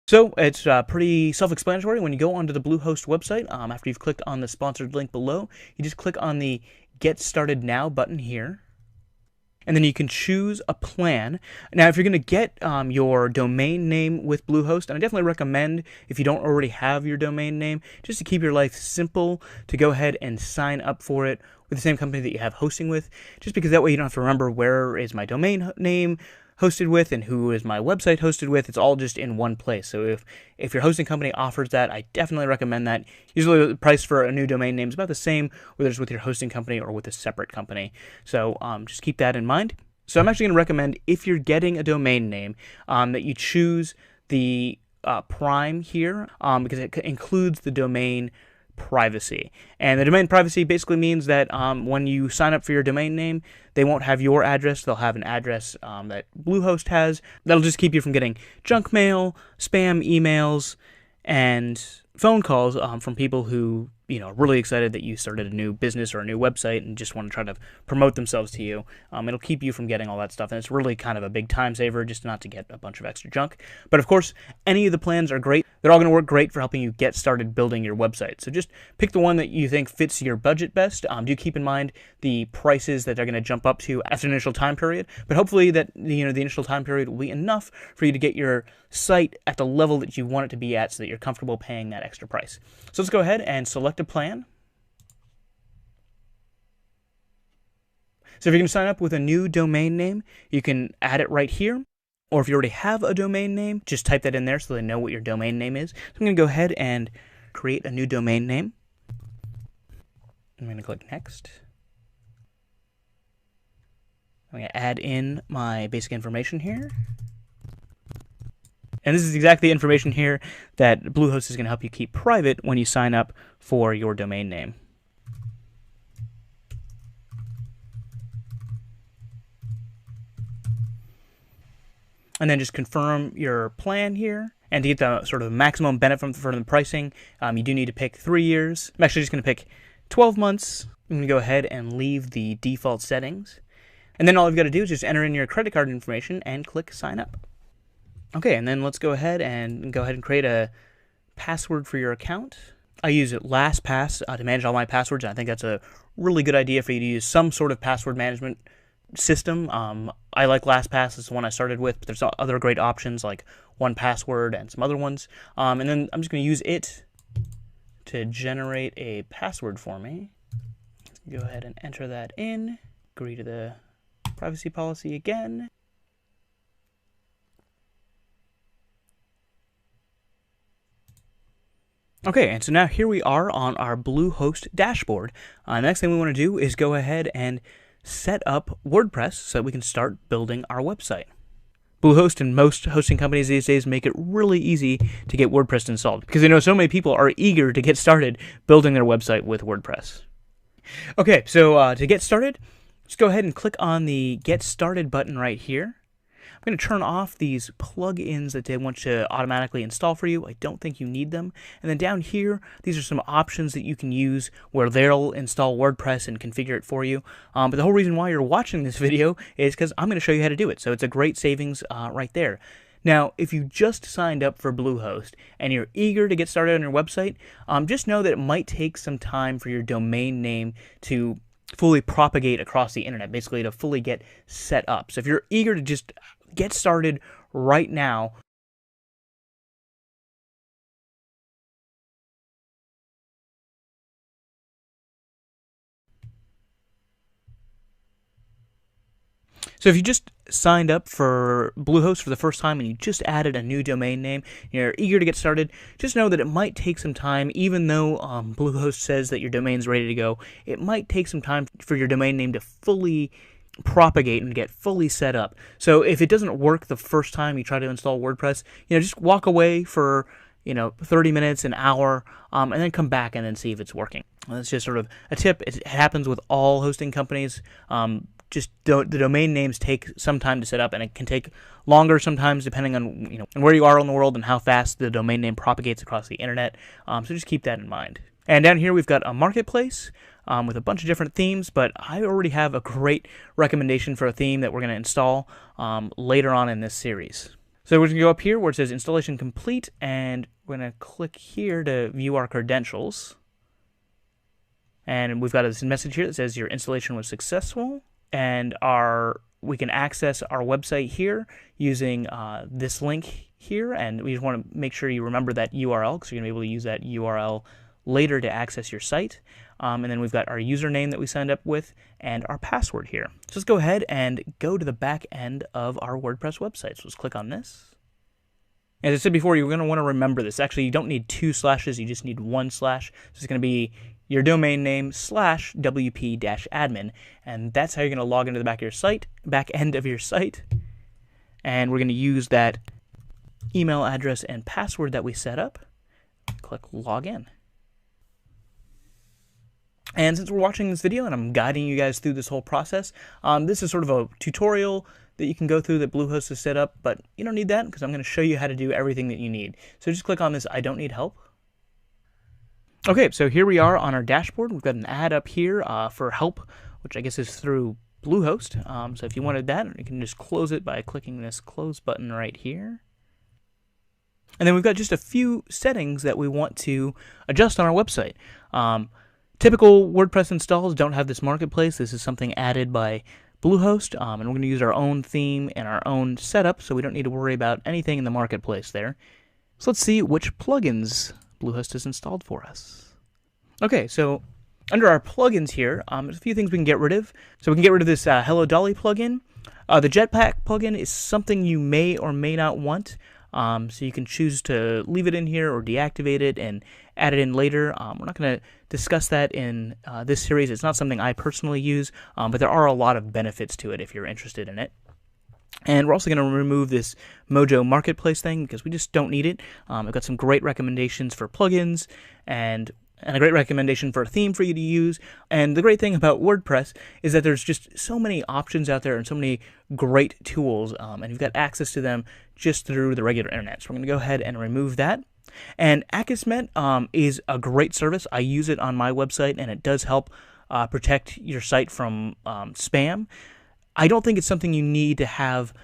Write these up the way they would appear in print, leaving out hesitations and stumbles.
So it's pretty self-explanatory. When you go onto the Bluehost website, after you've clicked on the sponsored link below, you just click on the Get Started Now button here. And then you can choose a plan. Now, if you're going to get your domain name with Bluehost, and I definitely recommend, if you don't already have your domain name, just to keep your life simple, to go ahead and sign up for it with the same company that you have hosting with, just because that way you don't have to remember where is my domain name hosted with and who is my website hosted with. It's all just in one place. So if your hosting company offers that, I definitely recommend that. Usually the price for a new domain name is about the same, whether it's with your hosting company or with a separate company. So just keep that in mind. So I'm actually going to recommend, if you're getting a domain name, that you choose the Prime here, because it includes the domain privacy. And the domain privacy basically means that when you sign up for your domain name, they won't have your address. They'll have an address that Bluehost has. That'll just keep you from getting junk mail, spam emails, and phone calls from people who, are really excited that you started a new business or a new website and just want to try to promote themselves to you. It'll keep you from getting all that stuff, and it's really kind of a big time saver just not to get a bunch of extra junk. But of course, any of the plans are great. They're all going to work great for helping you get started building your website. So just pick the one that you think fits your budget best. Do keep in mind the prices that they're going to jump up to after an initial time period, but hopefully that the initial time period will be enough for you to get your site at the level that you want it to be at so that you're comfortable paying that extra price. So let's go ahead and select a plan. So if you're going to sign up with a new domain name, you can add it right here. Or if you already have a domain name, just type that in there so they know what your domain name is. So I'm going to go ahead and create a new domain name. I'm going to click Next. I'm going to add in my basic information here. And this is exactly the information here that Bluehost is going to help you keep private when you sign up for your domain name. And then just confirm your plan here. And to get the sort of maximum benefit from the pricing, you do need to pick 3 years. I'm actually just going to pick 12 months. I'm going to go ahead and leave the default settings. And then all you've got to do is just enter in your credit card information and click Sign Up. Okay, and then let's go ahead and create a password for your account. I use LastPass to manage all my passwords, and I think that's a really good idea for you to use some sort of password management system. I like LastPass. It's the one I started with, but there's other great options like 1Password and some other ones. And then I'm just going to use it to generate a password for me. Go ahead and enter that in. Agree to the privacy policy again. Okay, and so now here we are on our Bluehost dashboard. The next thing we want to do is go ahead and set up WordPress so that we can start building our website. Bluehost and most hosting companies these days make it really easy to get WordPress installed because they know so many people are eager to get started building their website with WordPress. Okay, so to get started, just go ahead and click on the Get Started button right here. I'm going to turn off these plugins that they want to automatically install for you. I don't think you need them. And then down here, these are some options that you can use where they'll install WordPress and configure it for you. But the whole reason why you're watching this video is because I'm going to show you how to do it. So it's a great savings right there. Now, if you just signed up for Bluehost and you're eager to get started on your website, just know that it might take some time for your domain name to fully propagate across the internet, basically to fully get set up. So if you're eager to just get started right now, so if you just signed up for Bluehost for the first time and you just added a new domain name, you're eager to get started, just know that it might take some time. Even though Bluehost says that your domain's ready to go, it might take some time for your domain name to fully propagate and get fully set up. So if it doesn't work the first time you try to install WordPress, just walk away for 30 minutes, an hour, and then come back and then see if it's working. That's just sort of a tip. It happens with all hosting companies. The domain names take some time to set up, and it can take longer sometimes depending on where you are in the world and how fast the domain name propagates across the internet. So just keep that in mind. And down here we've got a marketplace with a bunch of different themes, but I already have a great recommendation for a theme that we're going to install later on in this series. So we're going to go up here where it says installation complete, and we're going to click here to view our credentials. And we've got this message here that says your installation was successful, and we can access our website here using this link here, and we just want to make sure you remember that URL because you're going to be able to use that URL later to access your site. And then we've got our username that we signed up with and our password here. So let's go ahead and go to the back end of our WordPress website. So let's click on this. As I said before, you're going to want to remember this. Actually, you don't need 2 slashes, you just need 1 slash. So it's going to be your domain name / wp-admin, and that's how you're going to log into the back end of your site. And we're going to use that email address and password that we set up. Click login. And since we're watching this video and I'm guiding you guys through this whole process, this is sort of a tutorial that you can go through that Bluehost has set up, but you don't need that because I'm going to show you how to do everything that you need. So just click on this I don't need help. Okay, so here we are on our dashboard. We've got an ad up here for help, which I guess is through Bluehost. So if you wanted that, you can just close it by clicking this close button right here. And then we've got just a few settings that we want to adjust on our website. Typical WordPress installs don't have this marketplace. This is something added by Bluehost, and we're going to use our own theme and our own setup, so we don't need to worry about anything in the marketplace there. So let's see which plugins Bluehost has installed for us. Okay, so under our plugins here, there's a few things we can get rid of. So we can get rid of this Hello Dolly plugin. The Jetpack plugin is something you may or may not want. So you can choose to leave it in here or deactivate it and add it in later. We're not going to discuss that in this series. It's not something I personally use, but there are a lot of benefits to it if you're interested in it. And we're also going to remove this Mojo Marketplace thing because we just don't need it. I've got some great recommendations for plugins and a great recommendation for a theme for you to use. And the great thing about WordPress is that there's just so many options out there and so many great tools, and you've got access to them just through the regular internet. So we're going to go ahead and remove that. And Akismet is a great service. I use it on my website, and it does help protect your site from spam. I don't think it's something you need to have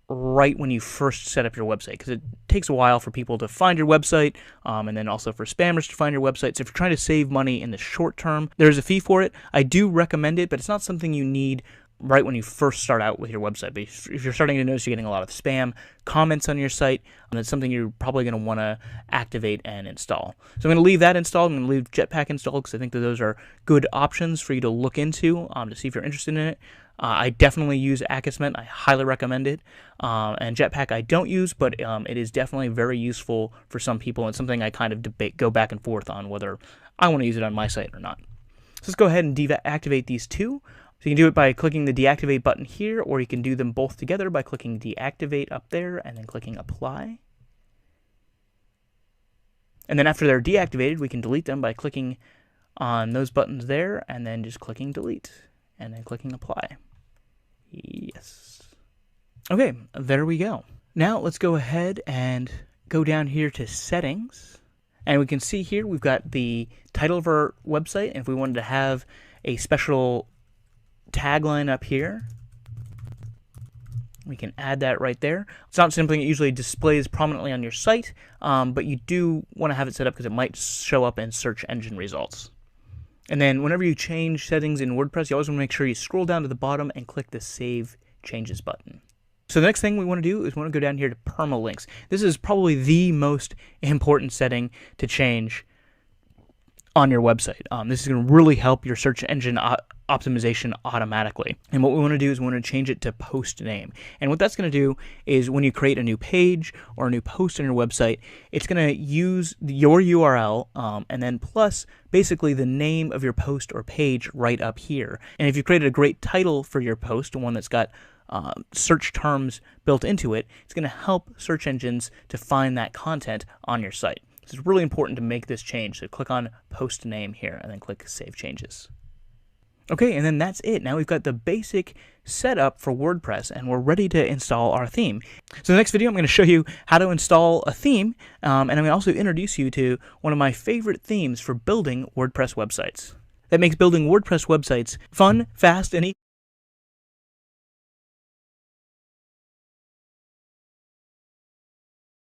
right when you first set up your website because it takes a while for people to find your website and then also for spammers to find your website. So if you're trying to save money in the short term, there's a fee for it. I do recommend it, but it's not something you need right when you first start out with your website. But if you're starting to notice you're getting a lot of spam comments on your site, that's something you're probably going to want to activate and install. So I'm going to leave that installed. I'm going to leave Jetpack installed because I think that those are good options for you to look into to see if you're interested in it. I definitely use Akismet. I highly recommend it. And Jetpack I don't use, but it is definitely very useful for some people and something I kind of go back and forth on whether I want to use it on my site or not. So let's go ahead and deactivate these two. So you can do it by clicking the deactivate button here, or you can do them both together by clicking deactivate up there and then clicking apply. And then after they're deactivated, we can delete them by clicking on those buttons there and then just clicking delete and then clicking apply. Yes. Okay, there we go. Now let's go ahead and go down here to settings. And we can see here we've got the title of our website. And if we wanted to have a special tagline up here, we can add that right there. It's not something that usually displays prominently on your site, but you do want to have it set up because it might show up in search engine results. And then whenever you change settings in WordPress, you always want to make sure you scroll down to the bottom and click the Save Changes button. So the next thing we want to do is we want to go down here to permalinks. This is probably the most important setting to change on your website. This is going to really help your search engine optimization automatically. And what we want to do is we want to change it to post name. And what that's going to do is when you create a new page or a new post on your website, it's going to use your URL and then plus basically the name of your post or page right up here. And if you created a great title for your post, one that's got search terms built into it, it's going to help search engines to find that content on your site. So it's really important to make this change. So click on post name here and then click Save Changes. Okay, and then that's it. Now we've got the basic setup for WordPress and we're ready to install our theme. So in the next video, I'm going to show you how to install a theme, and I'm going to also introduce you to one of my favorite themes for building WordPress websites. That makes building WordPress websites fun, fast, and easy.